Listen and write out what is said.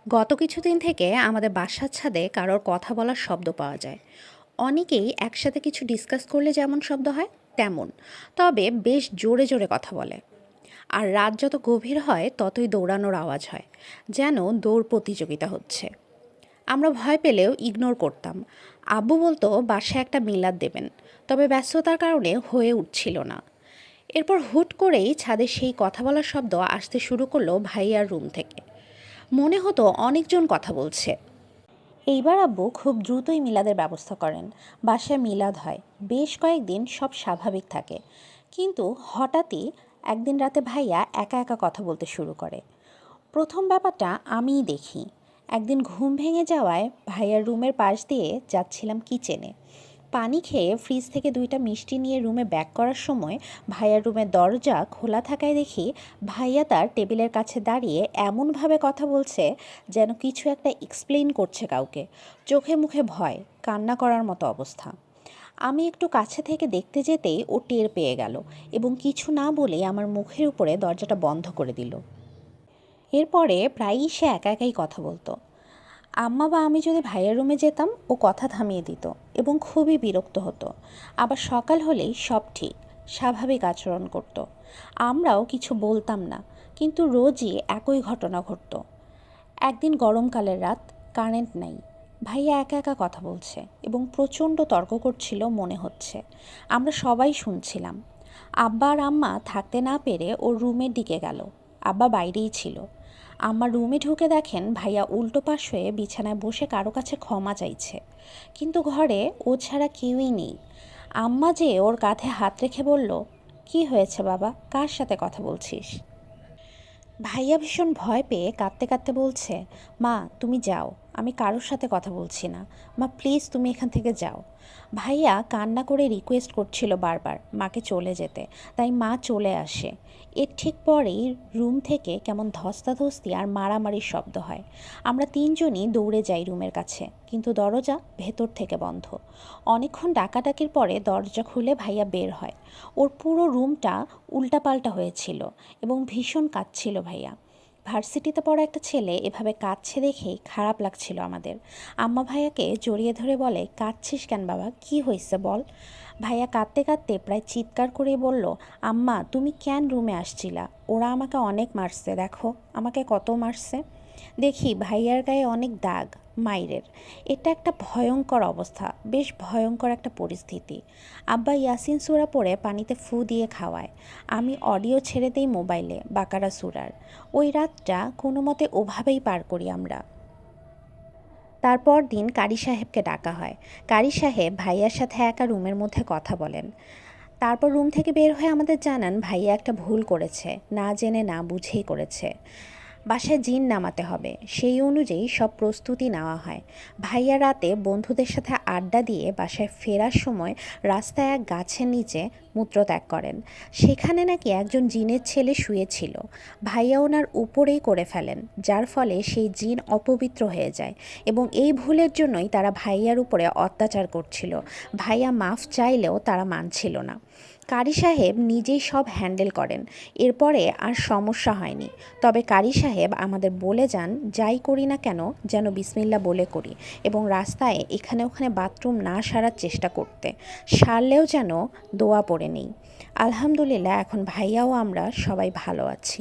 গত কিছুদিন থেকে আমাদের বাসার ছাদে কারোর কথা বলার শব্দ পাওয়া যায়। অনেকেই একসাথে কিছু ডিসকাস করলে যেমন শব্দ হয় তেমন, তবে বেশ জোরে জোরে কথা বলে। আর রাত যত গভীর হয় ততই দৌড়ানোর আওয়াজ হয়, যেন দৌড় প্রতিযোগিতা হচ্ছে। আমরা ভয় পেলেও ইগনোর করতাম। আব্বু বলতো বাসায় একটা মিলাদ দেবেন, তবে ব্যস্ততার কারণে হয়ে উঠছিল না। এরপর হুট করেই ছাদে সেই কথা বলার শব্দ আসতে শুরু করলো ভাইয়ার রুম থেকে। মনে হতো অনেকজন কথা বলছে। এইবার আব্বু খুব দ্রুতই মিলাদের ব্যবস্থা করেন। বাসায় মিলাদ হয়, বেশ কয়েকদিন সব স্বাভাবিক থাকে। কিন্তু হঠাৎই একদিন রাতে ভাইয়া একা একা কথা বলতে শুরু করে। প্রথম ব্যাপারটা আমিই দেখি। একদিন ঘুম ভেঙে যাওয়ায় ভাইয়ার রুমের পাশ দিয়ে যাচ্ছিলাম কিচেনে। পানি খেয়ে ফ্রিজ থেকে 2টা মিষ্টি নিয়ে রুমে ব্যাক করার সময় ভাইয়ার রুমের দরজা খোলা থাকায় দেখি ভাইয়া তার টেবিলের কাছে দাঁড়িয়ে এমনভাবে কথা বলছে যেন কিছু একটা এক্সপ্লেইন করছে কাউকে। চোখে মুখে ভয়, কান্না করার মতো অবস্থা। আমি একটু কাছে থেকে দেখতে যেতেই ও টের পেয়ে গেল এবং কিছু না বলেই আমার মুখের উপরে দরজাটা বন্ধ করে দিল। এরপরে প্রায়ই সে একা একাই কথা বলতো। আম্মা বা আমি যদি ভাইয়ের রুমে যেতাম ও কথা থামিয়ে দিত এবং খুবই বিরক্ত হতো। আবার সকাল হলেই সব ঠিক, স্বাভাবিক আচরণ করত। আমরাও কিছু বলতাম না, কিন্তু রোজই একই ঘটনা ঘটতো। একদিন গরমকালের রাত, কারেন্ট নাই। ভাইয়া একা একা কথা বলছে এবং প্রচণ্ড তর্ক করছিল মনে হচ্ছে। আমরা সবাই শুনছিলাম। আব্বা আর আম্মা থাকতে না পেরে ওর রুমের দিকে গেল। আব্বা বাইরেই ছিল। আম্মা রুমে ঢুকে দেখেন ভাইয়া উল্টো পাশ হয়ে বিছানায় বসে কারো কাছে ক্ষমা চাইছে, কিন্তু ঘরে ও ছাড়া কেউই নেই। আম্মা যে ওর কাঁধে হাত রেখে বলল, কি হয়েছে বাবা, কার সাথে কথা বলছিস? ভাইয়া ভীষণ ভয় পেয়ে কাঁদতে কাঁদতে বলছে, মা তুমি যাও, আমি কারোর সাথে কথা বলছি না। মা প্লিজ তুমি এখান থেকে যাও। ভাইয়া কান্না করে রিকোয়েস্ট করছিল বারবার মাকে চলে যেতে, তাই মা চলে আসে। এর ঠিক পরেই রুম থেকে কেমন ধস্তাধস্তি আর মারামারির শব্দ হয়। আমরা তিনজনই দৌড়ে যাই রুমের কাছে, কিন্তু দরজা ভেতর থেকে বন্ধ। অনেকক্ষণ ডাকাডাকির পরে দরজা খুলে ভাইয়া বের হয়। ওর পুরো রুমটা উল্টাপাল্টা হয়েছিল এবং ভীষণ কাঁদছিল ভাইয়া। ভার্সিটিতে পড়া একটা ছেলে এভাবে কাঁদছে দেখেই খারাপ লাগছিল আমাদের। আম্মা ভাইয়াকে জড়িয়ে ধরে বলে, কাঁদছিস কেন বাবা, কি হয়েছে বল? ভাইয়া কাঁদতে কাঁদতে প্রায় চিৎকার করে বলল, আম্মা তুমি কেন রুমে আসছিলা? ওরা আমাকে অনেক মারছে, দেখো আমাকে কত মারছে। দেখি ভাইয়ার গায়ে অনেক দাগ, মাইরের। এটা একটা ভয়ঙ্কর অবস্থা, বেশ ভয়ঙ্কর একটা পরিস্থিতি। আব্বা ইয়াসিন সূরা পড়ে পানিতে ফু দিয়ে খাওয়ায়। আমি অডিও ছেড়ে দেই মোবাইলে বাকারা সূরার। ওই রাতটা কোনো মতে ওভাবেই পার করি আমরা। তারপর দিন কারি সাহেবকে ডাকা হয়। কারি সাহেব ভাইয়ার সাথে একা রুমের মধ্যে কথা বলেন। তারপর রুম থেকে বের হয়ে আমাদের জানান ভাইয়া একটা ভুল করেছে, না জেনে না বুঝেই করেছে। বাসায় জিন নামাতে হবে, সেই অনুযায়ী সব প্রস্তুতি নেওয়া হয়। ভাইয়া রাতে বন্ধুদের সাথে আড্ডা দিয়ে বাসায় ফেরার সময় রাস্তায় এক গাছের নিচে মূত্রত্যাগ করেন। সেখানে নাকি একজন জিনের ছেলে শুয়েছিল। ভাইয়া ওনার উপরেই করে ফেলেন, যার ফলে সেই জিন অপবিত্র হয়ে যায় এবং এই ভুলের জন্যই তারা ভাইয়ার উপরে অত্যাচার করছিল। ভাইয়া মাফ চাইলেও তারা মানছিল না। কারি সাহেব নিজেই সব হ্যান্ডেল করেন। এরপরে আর সমস্যা হয়নি। তবে কারি সাহেব আমাদের বলে যান, যাই করি না কেন যেন বিসমিল্লাহ বলে করি এবং রাস্তায় এখানে ওখানে বাথরুম না সারার চেষ্টা করতে, সারলেও যেন দোয়া পড়ে নেই। আলহামদুলিল্লাহ এখন ভাইয়াও আমরা সবাই ভালো আছি।